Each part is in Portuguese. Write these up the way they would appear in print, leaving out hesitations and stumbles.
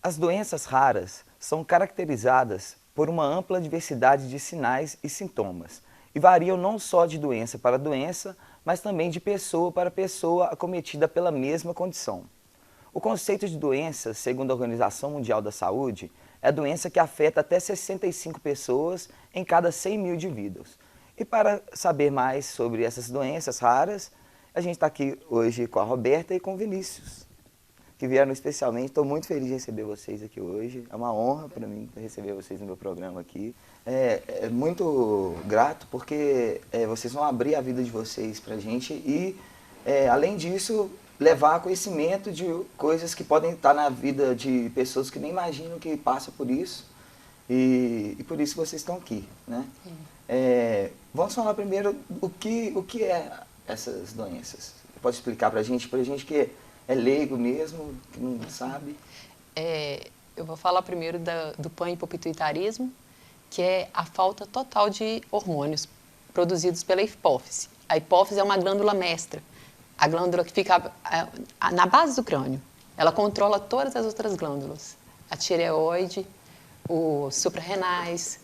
As doenças raras são caracterizadas por uma ampla diversidade de sinais e sintomas e variam não só de doença para doença, mas também de pessoa para pessoa acometida pela mesma condição. O conceito de doença, segundo a Organização Mundial da Saúde, é a doença que afeta até 65 pessoas em cada 100 mil indivíduos. E para saber mais sobre essas doenças raras, a gente está aqui hoje com a Roberta e com o Vinícius, que vieram especialmente. Estou muito feliz de receber vocês aqui hoje. É uma honra para mim receber vocês no meu programa aqui. É muito grato porque vocês vão abrir a vida de vocês para a gente e, além disso, levar conhecimento de coisas que podem estar na vida de pessoas que nem imaginam que passam por isso. E por isso vocês estão aqui, né? Vamos falar primeiro o que é essas doenças. Você pode explicar para a gente que é leigo mesmo, que não sabe? Eu vou falar primeiro do panhipopituitarismo, que é a falta total de hormônios produzidos pela hipófise. A hipófise é uma glândula mestra, a glândula que fica na base do crânio. Ela controla todas as outras glândulas, a tireoide, os suprarrenais,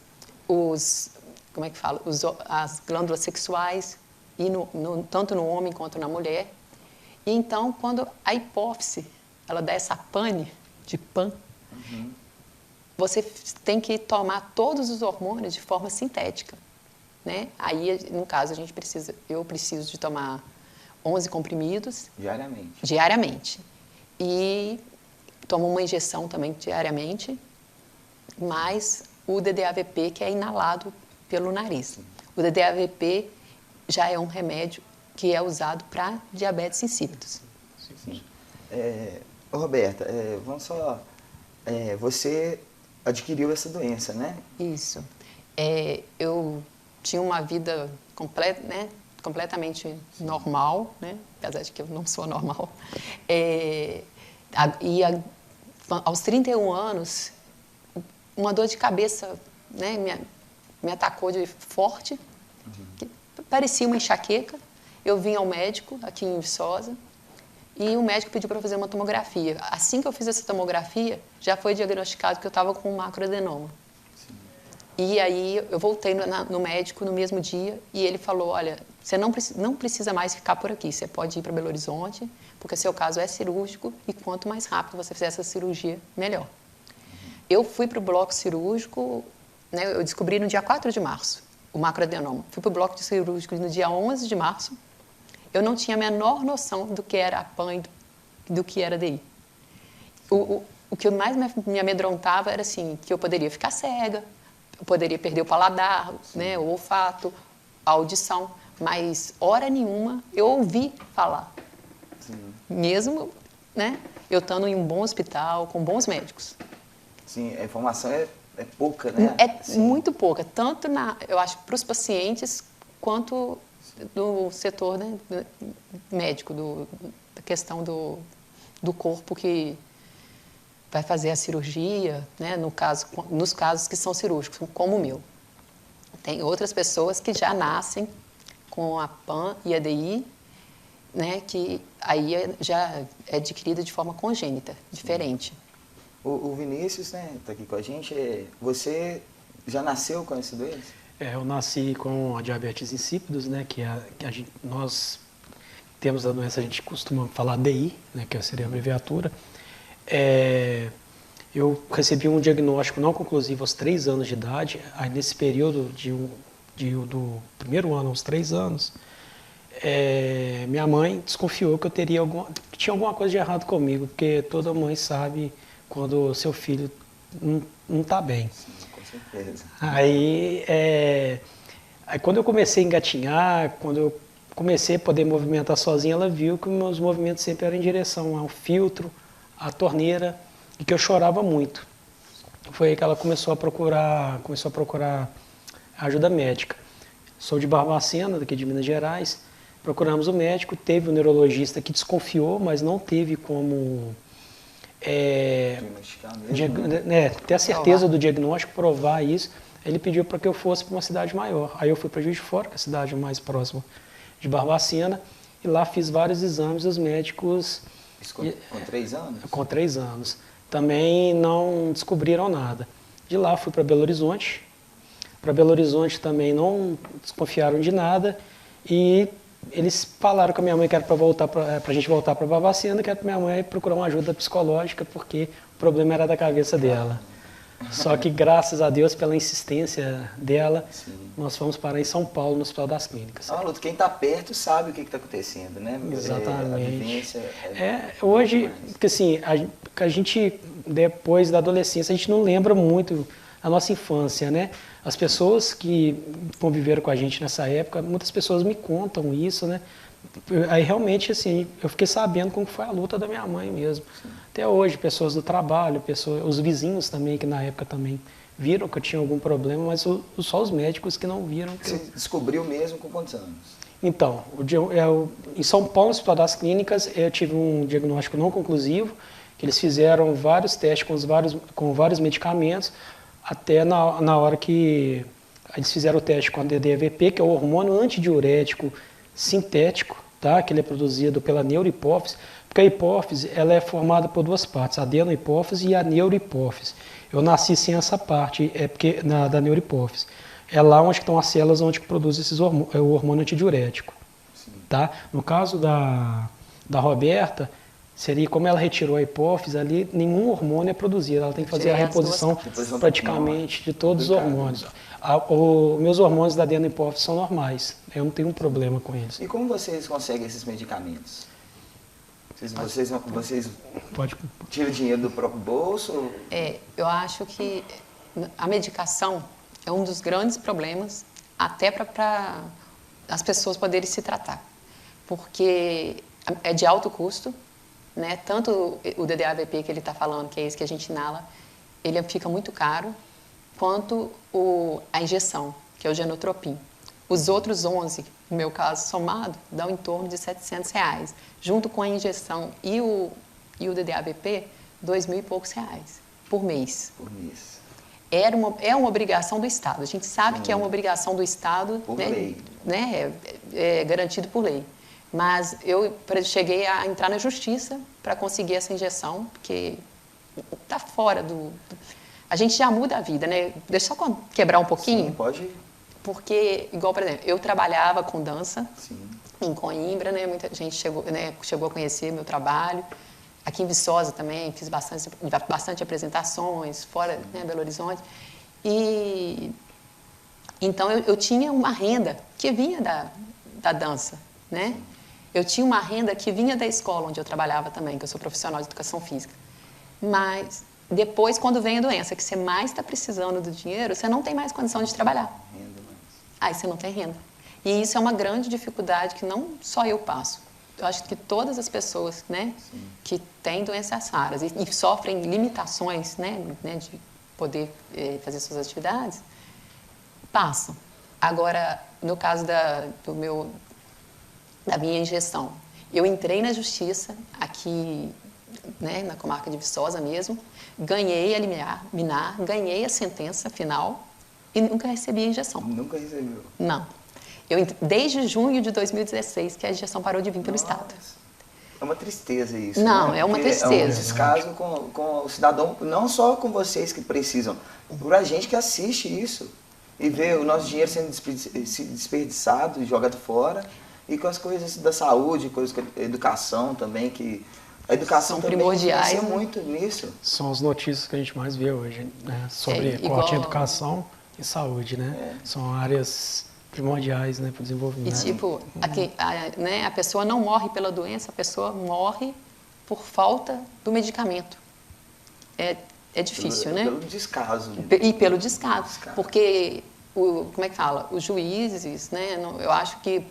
as glândulas sexuais, e tanto no homem quanto na mulher. E então, quando a hipófise, ela dá essa pane de pan, você tem que tomar todos os hormônios de forma sintética, né? Aí, no caso, eu preciso de tomar 11 comprimidos. Diariamente. E tomo uma injeção também diariamente, mais o DDAVP, que é inalado pelo nariz. O DDAVP já é um remédio que é usado para diabetes insípidos. Sim. Roberta, você adquiriu essa doença, né? Isso. Eu tinha uma vida completamente normal, né? Apesar de que eu não sou normal. Aos 31 anos, uma dor de cabeça, né, me atacou de forte, que parecia uma enxaqueca. Eu vim ao médico, aqui em Viçosa, e o médico pediu para eu fazer uma tomografia. Assim que eu fiz essa tomografia, já foi diagnosticado que eu estava com um macroadenoma. Sim. E aí eu voltei no médico no mesmo dia e ele falou, olha, você não precisa mais ficar por aqui, você pode ir para Belo Horizonte, porque seu caso é cirúrgico e quanto mais rápido você fizer essa cirurgia, melhor. Eu fui para o bloco cirúrgico, né, eu descobri no dia 4 de março o macroadenoma. Fui para o bloco cirúrgico no dia 11 de março. Eu não tinha a menor noção do que era a PAN e do que era DI. O que mais me amedrontava era assim, que eu poderia ficar cega, eu poderia perder o paladar, né, o olfato, a audição, mas hora nenhuma eu ouvi falar. Sim. Mesmo, né, eu estando em um bom hospital, com bons médicos. Sim, a informação é pouca, né? Muito pouca, tanto eu acho, para os pacientes, quanto do setor, né, médico, da questão do corpo que vai fazer a cirurgia, né, nos casos que são cirúrgicos, como o meu. Tem outras pessoas que já nascem com a PAN e a DI, né, que aí já é adquirida de forma congênita, diferente. O Vinícius, né, está aqui com a gente. Você já nasceu com essa doença? Eu nasci com a diabetes insípidos, né, nós temos a doença, a gente costuma falar DI, né, que seria a abreviatura. Eu recebi um diagnóstico não conclusivo aos 3 anos de idade. Aí, nesse período do primeiro ano aos 3 anos, minha mãe desconfiou que que tinha alguma coisa de errado comigo, porque toda mãe sabe quando o seu filho não está bem. Sim, com certeza. Aí quando eu comecei a engatinhar, quando eu comecei a poder movimentar sozinho, ela viu que meus movimentos sempre eram em direção ao filtro, à torneira, e que eu chorava muito. Foi aí que ela começou a procurar ajuda médica. Sou de Barbacena, daqui de Minas Gerais. Procuramos o médico, teve um neurologista que desconfiou, mas não teve como ter a certeza do diagnóstico, provar isso. Ele pediu para que eu fosse para uma cidade maior. Aí eu fui para Juiz de Fora, que é a cidade mais próxima de Barbacena, e lá fiz vários exames, os médicos... Com 3 anos? Com 3 anos. também não descobriram nada. De lá fui para Belo Horizonte. Para Belo Horizonte também não desconfiaram de nada e eles falaram com a minha mãe que era para a gente voltar para Barbacena, que era para minha mãe procurar uma ajuda psicológica porque o problema era da cabeça dela. Só que graças a Deus pela insistência dela, nós fomos parar em São Paulo, no Hospital das Clínicas. Luto, quem está perto sabe o que está acontecendo, né? Exatamente. A vivência hoje, porque assim, a gente, depois da adolescência, a gente não lembra muito a nossa infância, né? As pessoas que conviveram com a gente nessa época, muitas pessoas me contam isso, né? Aí realmente, assim, eu fiquei sabendo como foi a luta da minha mãe mesmo. Sim. Até hoje, pessoas do trabalho, os vizinhos também, que na época também viram que eu tinha algum problema, mas só os médicos que não viram. Você descobriu mesmo com quantos anos? Então, em São Paulo, no Hospital das Clínicas, eu tive um diagnóstico não conclusivo, que eles fizeram vários testes com vários medicamentos, até na hora que eles fizeram o teste com a DDAVP, que é o hormônio antidiurético sintético, tá? Que ele é produzido pela neurohipófise, porque a hipófise ela é formada por duas partes, a adenohipófise e a neurohipófise. Eu nasci sem essa parte, porque da neurohipófise. É lá onde estão as células onde produz o hormônio antidiurético. Tá? No caso da Roberta, seria como ela retirou a hipófise, ali nenhum hormônio é produzido, ela tem que fazer a reposição praticamente de todos os hormônios. Meus hormônios da adenohipófise são normais, eu não tenho um problema com eles. E como vocês conseguem esses medicamentos? Vocês tiram dinheiro do próprio bolso? Eu acho que a medicação é um dos grandes problemas, até para as pessoas poderem se tratar, porque é de alto custo, né? Tanto o DDAVP que ele está falando, que é esse que a gente inala, ele fica muito caro, quanto a injeção, que é o genotropim. Os outros 11, no meu caso, somado, dão em torno de R$700. Junto com a injeção e o DDAVP, R$2.000 e poucos por mês. Por mês. É uma obrigação do Estado. A gente sabe que é uma obrigação do Estado, por lei. Né? É garantido por lei. Mas eu cheguei a entrar na justiça para conseguir essa injeção, porque está fora do... A gente já muda a vida, né? Deixa eu só quebrar um pouquinho. Sim, pode. Porque, igual, por exemplo, eu trabalhava com dança em Coimbra, né? Muita gente chegou a conhecer meu trabalho. Aqui em Viçosa também fiz bastante apresentações, fora, né, Belo Horizonte. E então eu tinha uma renda que vinha da dança, né? Eu tinha uma renda que vinha da escola onde eu trabalhava também, que eu sou profissional de educação física. Mas depois, quando vem a doença, que você mais está precisando do dinheiro, você não tem mais condição de trabalhar. Aí você não tem renda. E isso é uma grande dificuldade que não só eu passo. Eu acho que todas as pessoas, né, que têm doenças raras e sofrem limitações, né, de poder fazer suas atividades, passam. Agora, no caso da minha injeção, eu entrei na justiça aqui, né, na comarca de Viçosa mesmo, ganhei a liminar, ganhei a sentença final e nunca recebi a injeção. Nunca recebeu? Não. Desde junho de 2016 que a injeção parou de vir pelo Estado. É uma tristeza isso. Não, né? é uma tristeza. É um descaso com o cidadão, não só com vocês que precisam, por a gente que assiste isso e vê o nosso dinheiro sendo desperdiçado e jogado fora, e com as coisas da saúde, coisas com a educação também, que a educação são primordiais, influencia muito nisso. São as notícias que a gente mais vê hoje, né? Sobre corte em educação e saúde, né? São áreas primordiais, né, para o desenvolvimento. E tipo, a pessoa não morre pela doença, a pessoa morre por falta do medicamento. É difícil, né? Pelo descaso. E pelo descaso. Porque, como é que fala? Os juízes, né, eu acho que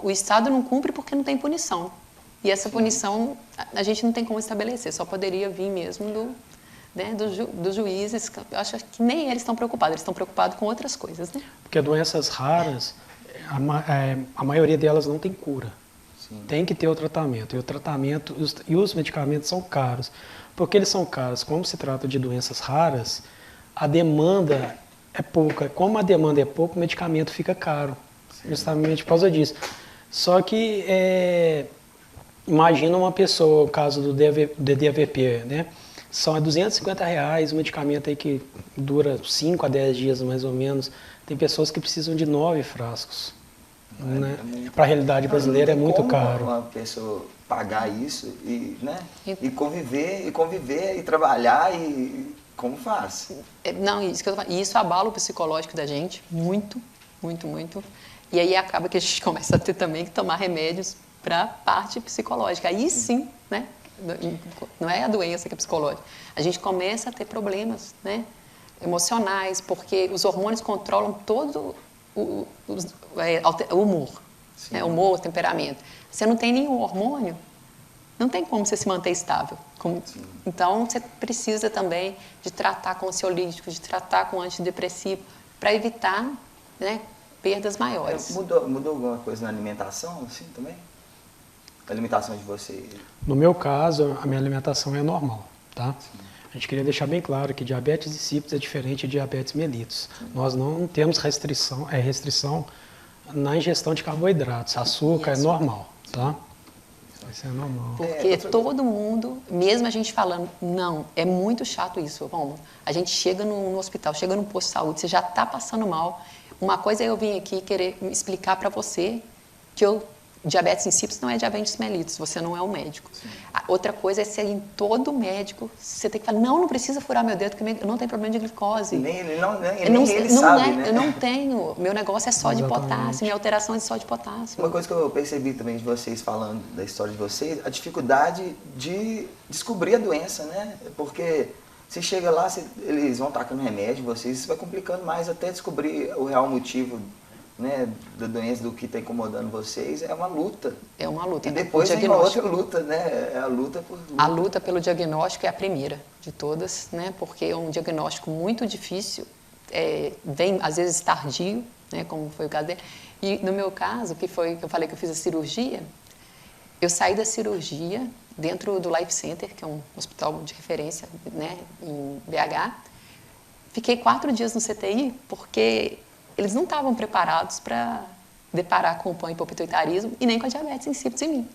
o Estado não cumpre porque não tem punição. E essa punição a gente não tem como estabelecer, só poderia vir mesmo dos juízes. Eu acho que nem eles estão preocupados, eles estão preocupados com outras coisas, né? Porque doenças raras, a maioria delas não tem cura. Sim. Tem que ter o tratamento. E o tratamento e os medicamentos são caros. Por que eles são caros? Como se trata de doenças raras, a demanda é pouca. Como a demanda é pouca, o medicamento fica caro. Sim. Justamente por causa disso. Só que, imagina uma pessoa, o caso do DDAVP, né? são R$ 250, um medicamento aí que dura 5 a 10 dias mais ou menos. Tem pessoas que precisam de 9 frascos. Né? Para a realidade brasileira é muito caro. Uma pessoa pagar isso e, né? E conviver e trabalhar e como faz? Não, isso que eu tô falando. E isso abala o psicológico da gente muito, muito, muito. E aí acaba que a gente começa a ter também que tomar remédios para a parte psicológica. Aí sim, né? Não é a doença que é psicológica. A gente começa a ter problemas, né? Emocionais, porque os hormônios controlam todo o humor, né? Humor, temperamento. Você não tem nenhum hormônio, não tem como você se manter estável. Então, você precisa também de tratar com ansiolítico, de tratar com antidepressivo, para evitar, né, perdas maiores. Mudou alguma coisa na alimentação, assim, também? A alimentação de vocês? No meu caso, a minha alimentação é normal, tá? Sim. A gente queria deixar bem claro que diabetes insípidos é diferente de diabetes mellitus. Nós não temos restrição na ingestão de carboidratos. Açúcar é normal, tá? Isso é normal. Porque todo mundo, mesmo a gente falando, não, é muito chato isso. Bom, a gente chega no hospital, chega no posto de saúde, você já está passando mal. Uma coisa é eu vim aqui querer explicar para você que diabetes insípidos não é diabetes mellitus, você não é um médico. Outra coisa é ser em todo médico, você tem que falar, não precisa furar meu dedo, porque eu não tenho problema de glicose. Nem ele sabe, né? Eu não tenho, meu negócio é só de potássio, minha alteração é só de potássio. Uma coisa que eu percebi também de vocês falando da história de vocês, a dificuldade de descobrir a doença, né? Porque você chega lá, eles vão tacando remédio em vocês, isso vai complicando mais até descobrir o real motivo, né, da doença, do que está incomodando vocês. É uma luta. É uma luta. E depois tem uma outra luta, né? É a luta por luta. A luta pelo diagnóstico é a primeira de todas, né? Porque é um diagnóstico muito difícil, vem às vezes tardio, né? Como foi o caso dele. E no meu caso, que eu falei que eu fiz a cirurgia, eu saí da cirurgia dentro do Life Center, que é um hospital de referência, né, em BH. Fiquei 4 dias no CTI porque eles não estavam preparados para deparar com o panhipopituitarismo e nem com a diabetes insípidos em mim.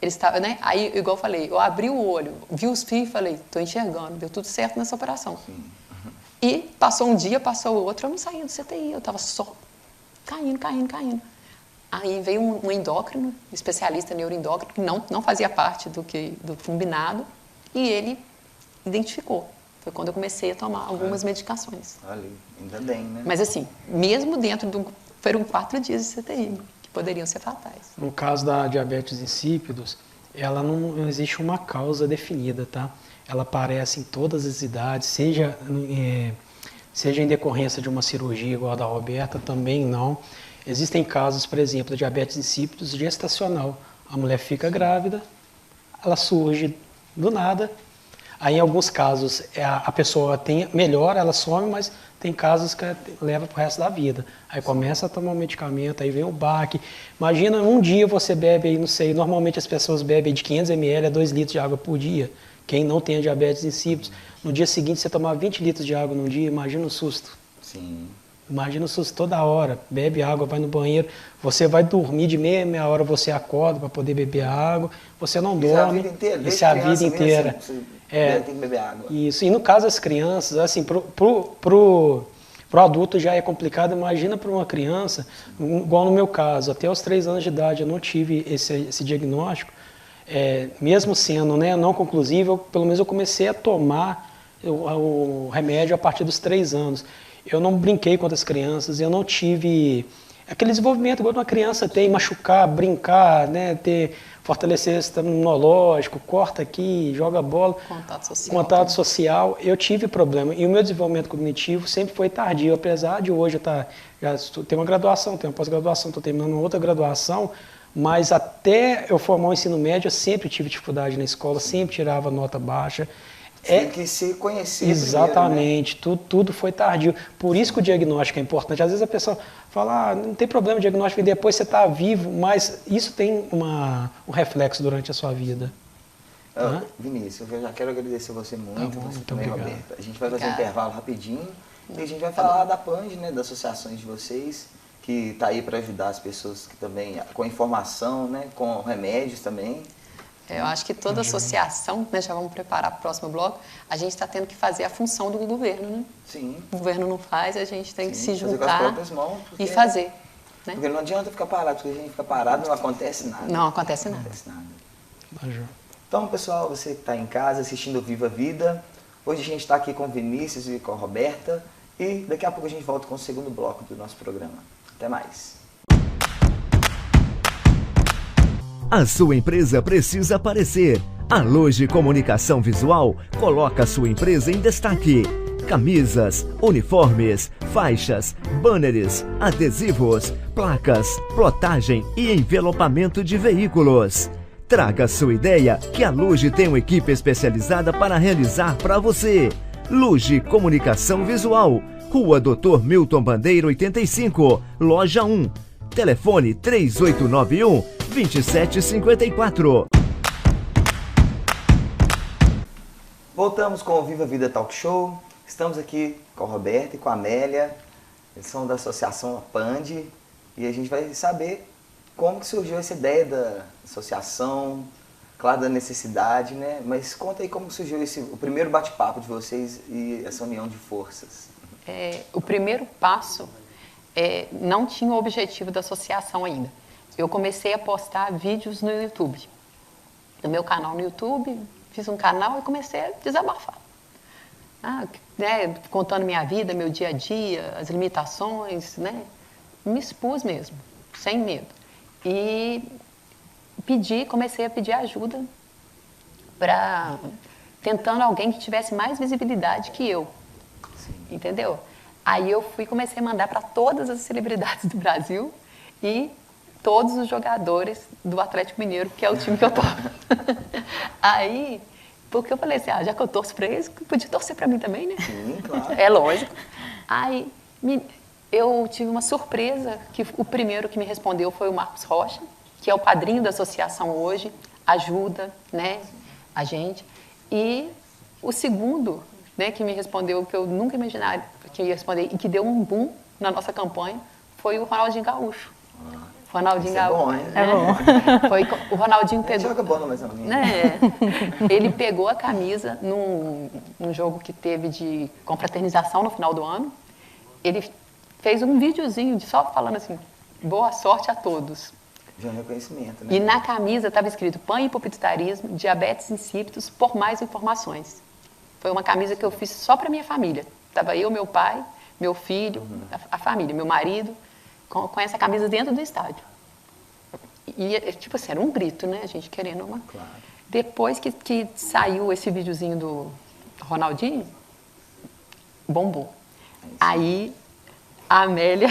Eles estavam, né? Aí, igual eu falei, eu abri o olho, vi os fios e falei, estou enxergando, deu tudo certo nessa operação. E passou um dia, passou o outro, eu não saía do CTI, eu estava só caindo. Aí veio um endócrino, especialista neuroendócrino, que não fazia parte do combinado, e ele identificou. Foi quando eu comecei a tomar algumas medicações. Ali, ainda bem, né? Mas assim, mesmo dentro foram 4 dias de CTI, que poderiam ser fatais. No caso da diabetes insípidos, ela não existe uma causa definida, tá? Ela aparece em todas as idades, seja em decorrência de uma cirurgia igual a da Roberta, também não. Existem casos, por exemplo, de diabetes insípidos gestacional. A mulher fica grávida, ela surge do nada. Aí, em alguns casos, a pessoa melhora, ela some, mas tem casos que leva para o resto da vida. Aí começa a tomar um medicamento, aí vem o baque. Imagina, um dia você bebe, aí, não sei, normalmente as pessoas bebem de 500 ml a 2 litros de água por dia. Quem não tem diabetes insípidos. No dia seguinte, você tomar 20 litros de água num dia, imagina o susto. Sim. Imagina o susto toda hora. Bebe água, vai no banheiro. Você vai dormir de meia hora, você acorda para poder beber água. Você não dorme. Isso é a vida inteira. Tem que beber água. Isso. E no caso das crianças, assim, pro adulto já é complicado. Imagina para uma criança, igual no meu caso, até os 3 anos de idade eu não tive esse diagnóstico. Mesmo sendo, né, não conclusível, pelo menos eu comecei a tomar o remédio a partir dos 3 anos. Eu não brinquei com outras crianças, eu não tive aquele desenvolvimento igual uma criança tem, machucar, brincar, né, fortalecer o sistema imunológico, corta aqui, joga bola. Contato social. Eu tive problema. E o meu desenvolvimento cognitivo sempre foi tardio, apesar de hoje eu tenho uma graduação, tenho uma pós-graduação, estou terminando outra graduação, mas até eu formar o ensino médio, eu sempre tive dificuldade na escola, sempre tirava nota baixa. Tem que se conhecer. Exatamente, primeiro, né? tudo foi tardio. Por isso que o diagnóstico é importante. Às vezes a pessoa fala, não tem problema o diagnóstico, e depois você está vivo, mas isso tem um reflexo durante a sua vida. Vinícius, eu já quero agradecer você muito, você também, obrigado. Roberta. A gente vai fazer um intervalo rapidinho e a gente vai falar da PANGE, né, das associações de vocês, que está aí para ajudar as pessoas que também, com informação, né, com remédios também. Eu acho que toda associação, né, já vamos preparar para o próximo bloco, a gente está tendo que fazer a função do governo, né? Sim. O governo não faz, a gente tem que se fazer com as juntar próprias mãos, e fazer. Né? Porque não adianta ficar parado, porque a gente fica parado não acontece nada. Não acontece nada. Não acontece nada. Então, pessoal, você que está em casa assistindo o Viva a Vida, hoje a gente está aqui com o Vinícius e com a Roberta e daqui a pouco a gente volta com o segundo bloco do nosso programa. Até mais. A sua empresa precisa aparecer. A Loge Comunicação Visual coloca a sua empresa em destaque. Camisas, uniformes, faixas, banners, adesivos, placas, plotagem e envelopamento de veículos. Traga sua ideia que a Loge tem uma equipe especializada para realizar para você. Loge Comunicação Visual, Rua Dr. Milton Bandeira 85, Loja 1. Telefone 3891-2754. Voltamos com o Viva a Vida Talk Show. Estamos aqui com a Roberta e com a Amélia. Eles são da Associação Apand. E a gente vai saber como que surgiu essa ideia da associação, claro, da necessidade, né? Mas conta aí como surgiu o primeiro bate-papo de vocês e essa união de forças. O primeiro passo não tinha o objetivo da associação ainda. Eu comecei a postar vídeos no YouTube. No meu canal no YouTube, fiz um canal e comecei a desabafar. Contando minha vida, meu dia a dia, as limitações, né? Me expus mesmo, sem medo. E comecei a pedir ajuda tentando alguém que tivesse mais visibilidade que eu. Sim. Entendeu? Aí eu comecei a mandar para todas as celebridades do Brasil e todos os jogadores do Atlético Mineiro, que é o time que eu torço. Aí, porque eu falei assim, já que eu torço para eles, podia torcer para mim também, né? Sim, claro. É lógico. Aí eu tive uma surpresa, que o primeiro que me respondeu foi o Marcos Rocha, que é o padrinho da associação hoje, ajuda, né, a gente. E o segundo, né, que me respondeu, que eu nunca imaginava que ia responder, e que deu um boom na nossa campanha, foi o Ronaldinho Gaúcho. Ronaldinho Gaúcho. É bom, hein? É bom. O Ronaldinho pegou. Joga bola mais ou menos. Né? Ele pegou a camisa num jogo que teve de confraternização no final do ano. Ele fez um videozinho só falando assim, boa sorte a todos. Já é reconhecimento, né? E na camisa estava escrito pão e hipopituitarismo, diabetes insípidos, por mais informações. Foi uma camisa que eu fiz só para minha família. Estava eu, meu pai, meu filho, a família, meu marido, com essa camisa dentro do estádio. E, tipo assim, era um grito, né? A gente querendo uma... Claro. Depois que saiu esse videozinho do Ronaldinho, bombou. Aí, a Amélia,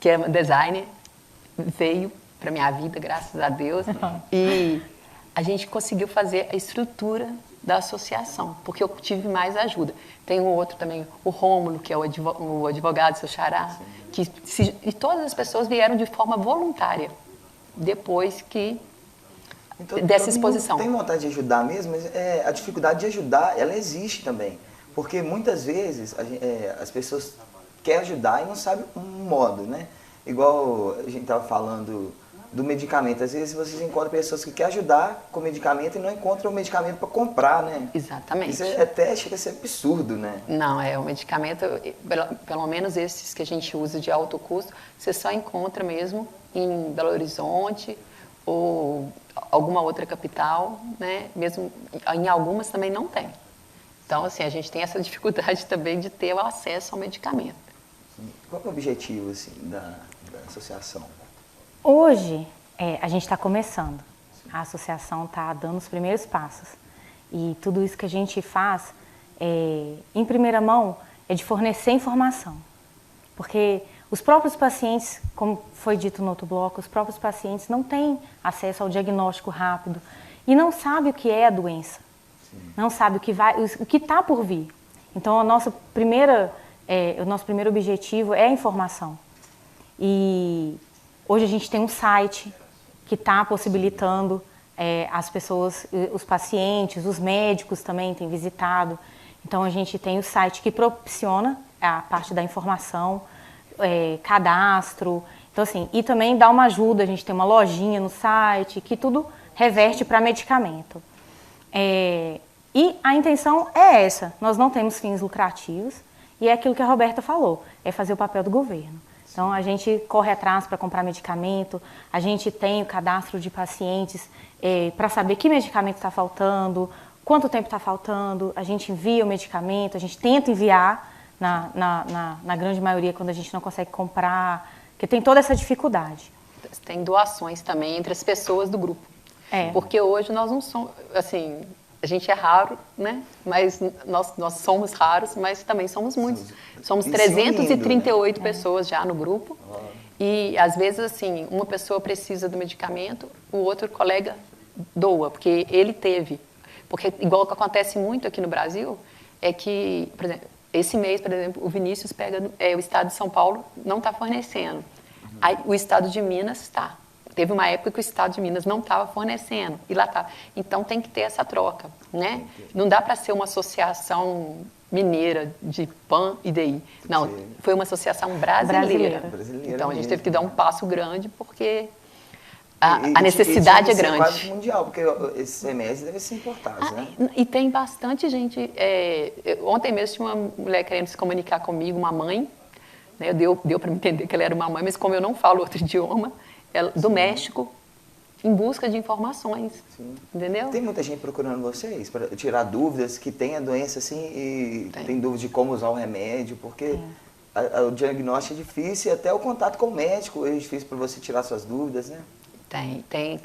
que é designer, veio para minha vida, graças a Deus, e a gente conseguiu fazer a estrutura da associação, porque eu tive mais ajuda. Tem um outro também, o Rômulo, que é o advogado, seu xará, e todas as pessoas vieram de forma voluntária, depois então, dessa exposição. Tem vontade de ajudar mesmo, mas a dificuldade de ajudar, ela existe também. Porque muitas vezes as pessoas querem ajudar e não sabem um modo, né? Igual a gente estava falando do medicamento. Às vezes vocês encontram pessoas que querem ajudar com medicamento e não encontram o medicamento para comprar, né? Exatamente. Isso até chega a ser absurdo, né? Não, o medicamento, pelo menos esses que a gente usa de alto custo, você só encontra mesmo em Belo Horizonte ou alguma outra capital, né? Mesmo em algumas também não tem. Então, assim, a gente tem essa dificuldade também de ter o acesso ao medicamento. Qual é o objetivo, assim, da associação? Hoje, a gente está começando. A associação está dando os primeiros passos. E tudo isso que a gente faz, em primeira mão, é de fornecer informação. Porque os próprios pacientes, como foi dito no outro bloco, os próprios pacientes não têm acesso ao diagnóstico rápido e não sabem o que é a doença. Sim. Não sabem o que está por vir. Então, o nosso primeiro objetivo é a informação. E hoje a gente tem um site que está possibilitando as pessoas, os pacientes, os médicos também têm visitado. Então, a gente tem o site que propiciona a parte da informação, cadastro. Então, assim, e também dá uma ajuda. A gente tem uma lojinha no site que tudo reverte para medicamento. E a intenção é essa, nós não temos fins lucrativos, e é aquilo que a Roberta falou, é fazer o papel do governo. Então, a gente corre atrás para comprar medicamento, a gente tem o cadastro de pacientes para saber que medicamento está faltando, quanto tempo está faltando, a gente envia o medicamento, a gente tenta enviar, na grande maioria, quando a gente não consegue comprar, porque tem toda essa dificuldade. Tem doações também entre as pessoas do grupo. Porque hoje nós não somos, assim, a gente é raro, né? Mas nós somos raros, mas também somos muitos. Somos 338 pessoas já no grupo. E, às vezes, assim, uma pessoa precisa do medicamento, o outro colega doa, porque ele teve. Porque, igual que acontece muito aqui no Brasil, é que, por exemplo, esse mês, por exemplo, o Vinícius pega, o estado de São Paulo não está fornecendo. Aí, o estado de Minas está. Teve uma época que o estado de Minas não estava fornecendo, e lá está. Então, tem que ter essa troca, né? Não dá para ser uma associação mineira de PAN e DI. Não, foi uma associação brasileira. Então, a gente teve que dar um passo grande, porque a necessidade é grande. É quase mundial, porque esses remédios devem ser importados, né? E tem bastante gente. Ontem mesmo tinha uma mulher querendo se comunicar comigo, uma mãe, né? Deu para me entender que ela era uma mãe, mas como eu não falo outro idioma, do México, em busca de informações. Entendeu? Tem muita gente procurando vocês para tirar dúvidas, que tem a doença assim e tem dúvida de como usar o remédio, porque o diagnóstico é difícil e até o contato com o médico é difícil para você tirar suas dúvidas, né? Tem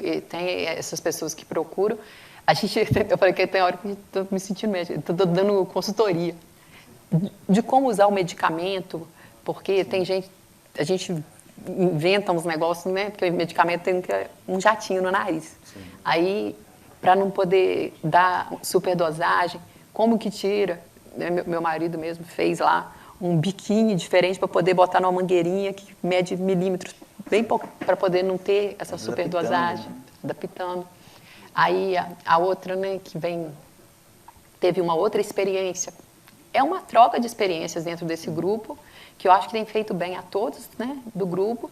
essas pessoas que procuram. Eu falei que tem hora que estou me sentindo médico, estou dando consultoria de como usar o medicamento, porque tem gente, a gente inventa uns negócios, né? Porque o medicamento tem um jatinho no nariz. Aí, para não poder dar superdosagem, como que tira? Meu marido mesmo fez lá um biquíni diferente para poder botar numa mangueirinha que mede milímetros, bem pouco, para poder não ter essa superdosagem, adaptando. Aí a outra, né, que teve uma outra experiência. É uma troca de experiências dentro desse grupo, que eu acho que tem feito bem a todos, né, do grupo,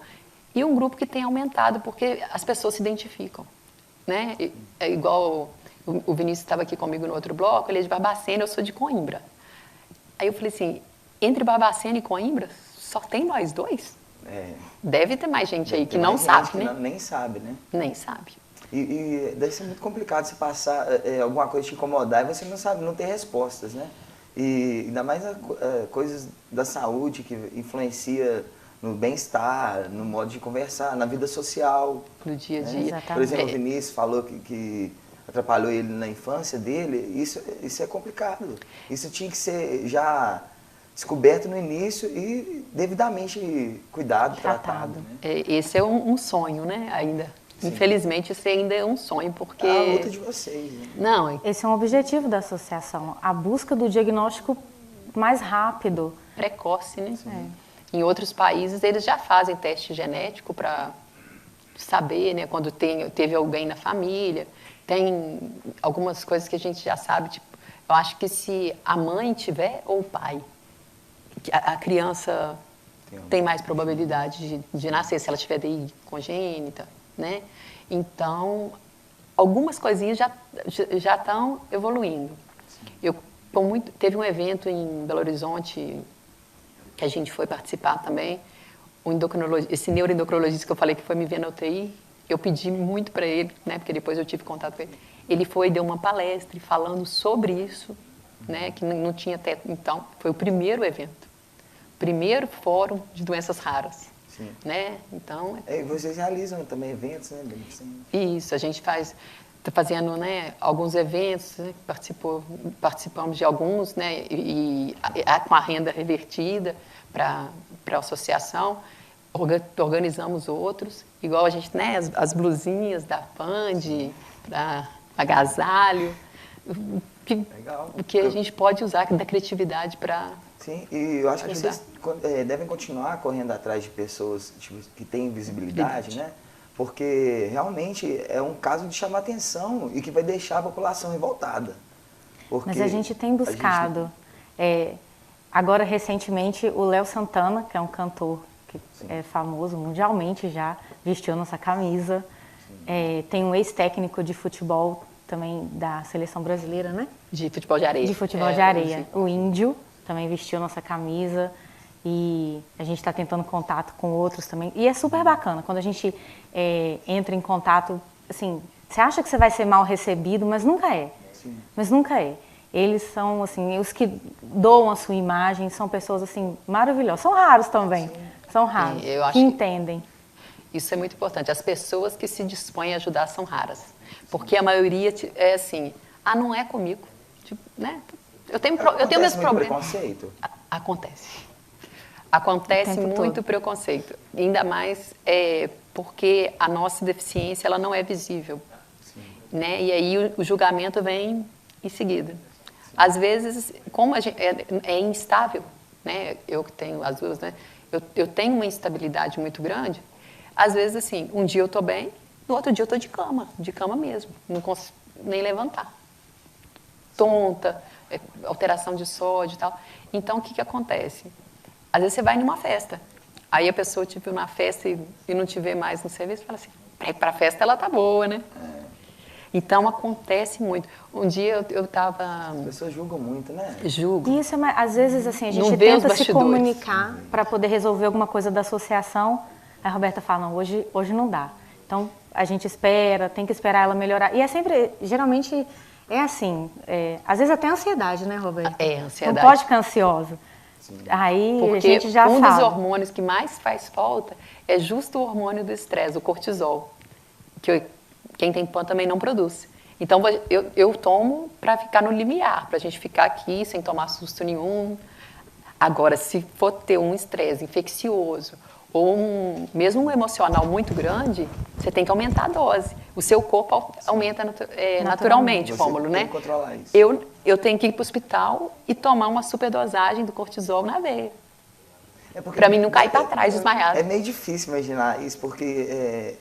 e um grupo que tem aumentado, porque as pessoas se identificam, né? É igual o Vinícius estava aqui comigo no outro bloco, ele é de Barbacena, eu sou de Coimbra. Aí eu falei assim, entre Barbacena e Coimbra, só tem nós dois? Deve ter mais gente aí que não sabe, né? Nem sabe, né? Nem sabe. E deve ser muito complicado se passar alguma coisa te incomodar e você não sabe, não tem respostas, né? E ainda mais coisas da saúde que influencia no bem-estar, no modo de conversar, na vida social. No dia a dia. Exatamente. Por exemplo, o Vinícius falou que atrapalhou ele na infância dele, isso é complicado. Isso tinha que ser já descoberto no início e devidamente cuidado, tratado. Né? Esse é um sonho, né, ainda. Sim. Infelizmente, isso ainda é um sonho, porque... É a luta de vocês, né? Não, esse é um objetivo da associação, a busca do diagnóstico mais rápido. Precoce, né? Em outros países, eles já fazem teste genético para saber, né, quando teve alguém na família. Tem algumas coisas que a gente já sabe, tipo, eu acho que se a mãe tiver ou o pai, a criança tem mais probabilidade de nascer, se ela tiver DI congênita, né? Então, algumas coisinhas já estão evoluindo. Teve um evento em Belo Horizonte que a gente foi participar também, esse neuroendocrinologista que eu falei que foi me ver na UTI, eu pedi muito para ele, né, porque depois eu tive contato com ele. Ele foi e deu uma palestra falando sobre isso, né, que não tinha até então. Foi o primeiro evento, primeiro fórum de doenças raras. Sim. Né? Então, e vocês realizam também eventos, né? Isso, a gente está fazendo, né, alguns eventos, né, participamos de alguns, né, com a renda revertida para a associação, organizamos outros, igual a gente, né, as blusinhas da Pand, da Agasalho, o que a gente pode usar da criatividade para... Sim, e eu acho que vocês devem continuar correndo atrás de pessoas que têm visibilidade, né? Porque realmente é um caso de chamar atenção e que vai deixar a população revoltada. Mas a gente tem buscado. Agora, recentemente, o Léo Santana, que é um cantor que é famoso mundialmente já, vestiu nossa camisa. Tem um ex-técnico de futebol também da seleção brasileira, né? De futebol de areia. De futebol de areia. O Índio também vestiu nossa camisa e a gente está tentando contato com outros também. E é super bacana quando a gente entra em contato, assim, você acha que você vai ser mal recebido, mas nunca é. Sim. Mas nunca é. Eles são, assim, os que doam a sua imagem, são pessoas, assim, maravilhosas. São raros também. Sim. São raros, eu acho que entendem. Isso é muito importante. As pessoas que se dispõem a ajudar são raras. Porque a maioria é assim, não é comigo. Tipo, né? Eu tenho meus problemas. Preconceito? Acontece muito preconceito. Ainda mais porque a nossa deficiência ela não é visível. Né? E aí o julgamento vem em seguida. Às vezes, como a gente é instável, né? Eu que tenho as duas, né? Eu tenho uma instabilidade muito grande. Às vezes, assim, um dia eu estou bem, no outro dia eu estou de cama mesmo, não consigo nem levantar. Tonta, alteração de sódio e tal. Então, o que acontece? Às vezes você vai numa festa, aí a pessoa te viu na festa e não te vê mais no serviço, fala assim, para ir para a festa ela tá boa, né? Então, acontece muito. Um dia eu estava... As pessoas julgam muito, né? Julgam. Isso, às vezes, assim, a gente tenta se comunicar para poder resolver alguma coisa da associação. Aí a Roberta fala, não, hoje não dá. Então, a gente espera, tem que esperar ela melhorar. E é sempre, geralmente, é assim, às vezes até ansiedade, né, Roberta? Ansiedade. Não pode ficar ansiosa. Sim. Aí porque a gente já sabe. Dos hormônios que mais faz falta é justo o hormônio do estresse, o cortisol, que quem tem PAN também não produz. Então, eu tomo para ficar no limiar, para a gente ficar aqui sem tomar susto nenhum. Agora, se for ter um estresse infeccioso ou mesmo um emocional muito grande, você tem que aumentar a dose. O seu corpo aumenta naturalmente, Rômulo, né? Tem que controlar isso. Eu tenho que ir para o hospital e tomar uma superdosagem do cortisol na veia. Para mim não cair para trás, desmaiado. É meio difícil imaginar isso, porque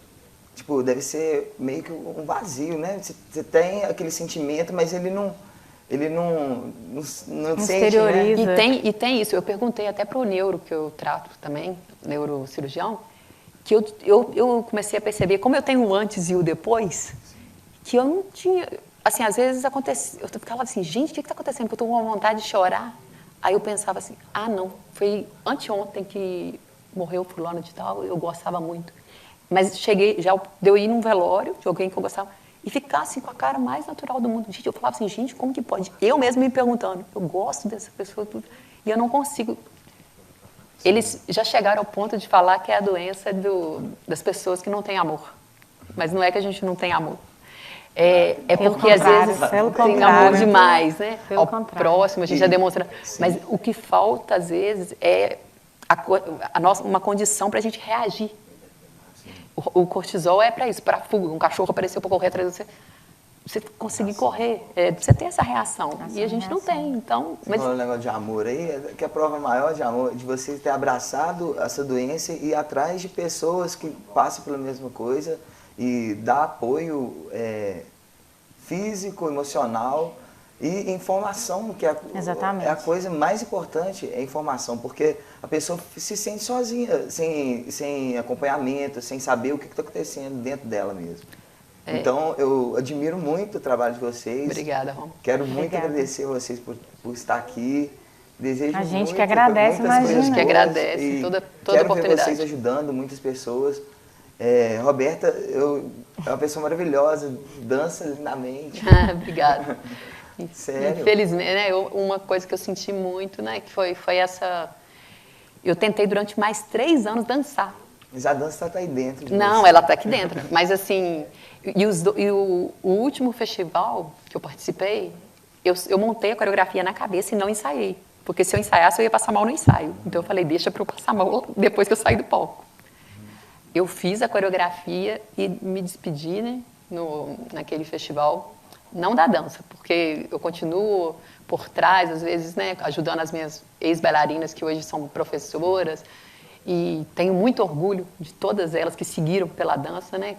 tipo, deve ser meio que um vazio, né? Você tem aquele sentimento, mas ele não sente, exterioriza. Né? E tem isso. Eu perguntei até para o neuro, que eu trato também, neurocirurgião, que eu comecei a perceber, como eu tenho o antes e o depois, que eu não tinha... Assim, às vezes acontece... Eu ficava assim, gente, o que está acontecendo? Porque eu estou com vontade de chorar. Aí eu pensava assim, não, foi anteontem que morreu o fulano de tal, eu gostava muito. Mas cheguei, já deu ir num velório de alguém que eu gostava, e ficar assim com a cara mais natural do mundo. Gente, eu falava assim, gente, como que pode? Eu mesmo me perguntando, eu gosto dessa pessoa, e eu não consigo. Eles já chegaram ao ponto de falar que é a doença das pessoas que não têm amor. Mas não é que a gente não tem amor. É porque às vezes tem amor demais, né? Ao próximo, a gente já demonstra. Sim. Mas o que falta, às vezes, é uma condição para a gente reagir. O cortisol é para isso, para fuga. Um cachorro apareceu para correr atrás de você conseguir correr, você ter essa reação. E a gente não tem, então... Você falou um negócio de amor aí, que a prova maior de amor, de você ter abraçado essa doença e ir atrás de pessoas que passam pela mesma coisa e dar apoio físico, emocional e informação, que é a coisa mais importante, é a informação, porque a pessoa se sente sozinha, sem acompanhamento, sem saber o que está acontecendo dentro dela mesmo. Então, eu admiro muito o trabalho de vocês. Obrigada, Rômulo. Quero muito agradecer vocês por estar aqui. Desejo a gente muito, que agradece, imagina. A gente que agradece toda quero oportunidade. Quero ver vocês ajudando muitas pessoas. Roberta é uma pessoa maravilhosa, dança lindamente. Obrigada. Sério? Infelizmente, né, uma coisa que eu senti muito, né, que foi essa... Eu tentei durante mais 3 anos dançar. Mas a dança está aí dentro. Não, ela está aqui dentro. Mas assim, o último festival que eu participei, eu montei a coreografia na cabeça e não ensaiei. Porque se eu ensaiasse, eu ia passar mal no ensaio. Então eu falei, deixa para eu passar mal depois que eu sair do palco. Eu fiz a coreografia e me despedi, né, naquele festival. Não da dança, porque eu continuo por trás, às vezes, né, ajudando as minhas ex-bailarinas, que hoje são professoras. E tenho muito orgulho de todas elas que seguiram pela dança, né?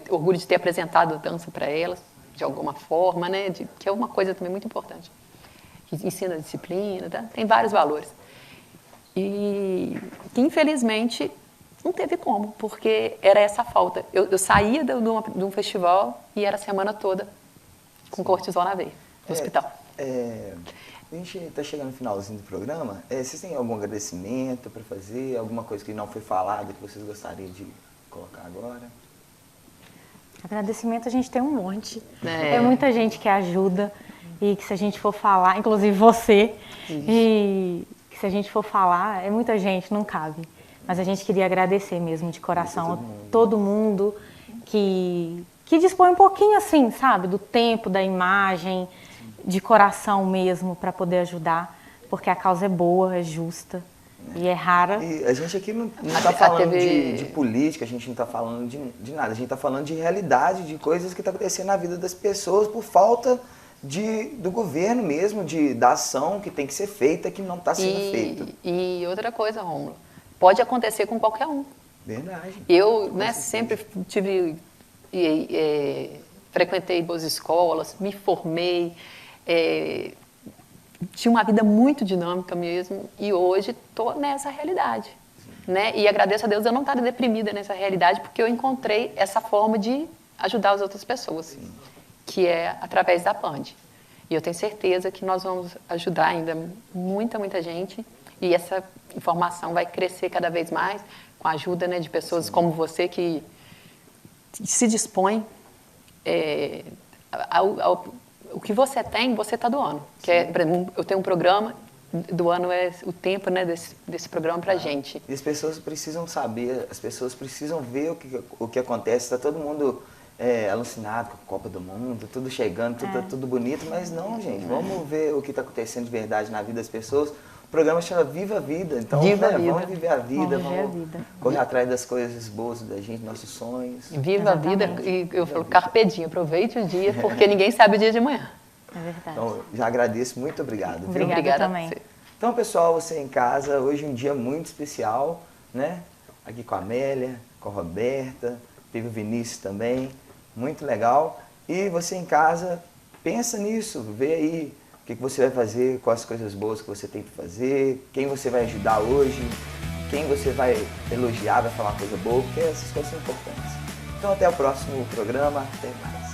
Orgulho de ter apresentado a dança para elas, de alguma forma, né? Que é uma coisa também muito importante. Que ensina disciplina, tá? Tem vários valores. E que, infelizmente, Não teve como, porque era essa falta. Eu saía de um festival e era a semana toda com cortisol na veia, no hospital. A gente está chegando no finalzinho do programa. Vocês têm algum agradecimento para fazer? Alguma coisa que não foi falada que vocês gostariam de colocar agora? Agradecimento a gente tem um monte. É muita gente que ajuda e que se a gente for falar, inclusive você, e que se a gente for falar, é muita gente, não cabe. Mas a gente queria agradecer mesmo de coração a todo mundo que dispõe um pouquinho assim, sabe, do tempo, da imagem, de coração mesmo para poder ajudar, porque a causa é boa, é justa e é rara. E a gente aqui não está falando de política, a gente não está falando de nada, a gente está falando de realidade, de coisas que estão acontecendo na vida das pessoas por falta do governo mesmo, da ação que tem que ser feita, que não está sendo feita. E outra coisa, Rômulo, pode acontecer com qualquer um. Verdade. Eu sempre frequentei boas escolas, me formei, tinha uma vida muito dinâmica mesmo e hoje estou nessa realidade. Né? E agradeço a Deus eu não estar deprimida nessa realidade porque eu encontrei essa forma de ajudar as outras pessoas, que é através da Pand. E eu tenho certeza que nós vamos ajudar ainda muita gente e essa informação vai crescer cada vez mais com a ajuda, né, de pessoas como você que se dispõe o que você tem, você está doando. Que por exemplo, eu tenho um programa, doando o tempo, né, desse programa para a gente. E as pessoas precisam saber, as pessoas precisam ver o que acontece. Está todo mundo alucinado com a Copa do Mundo, tudo chegando, tudo bonito, mas não, gente, vamos ver o que está acontecendo de verdade na vida das pessoas. O programa chama Viva a Vida, então vamos viver a vida, vamos correr atrás das coisas boas da gente, nossos sonhos. Viva a vida, e eu falo, carpe diem, aproveite o dia, porque ninguém sabe o dia de amanhã. É verdade. Então, já agradeço, muito obrigado. Obrigada também. Então, pessoal, você em casa, hoje é um dia muito especial, né? Aqui com a Amélia, com a Roberta, teve o Vinícius também, muito legal. E você em casa, pensa nisso, vê aí o que você vai fazer, quais as coisas boas que você tem para fazer, quem você vai ajudar hoje, quem você vai elogiar, vai falar coisa boa, porque essas coisas são importantes. Então, até o próximo programa, até mais.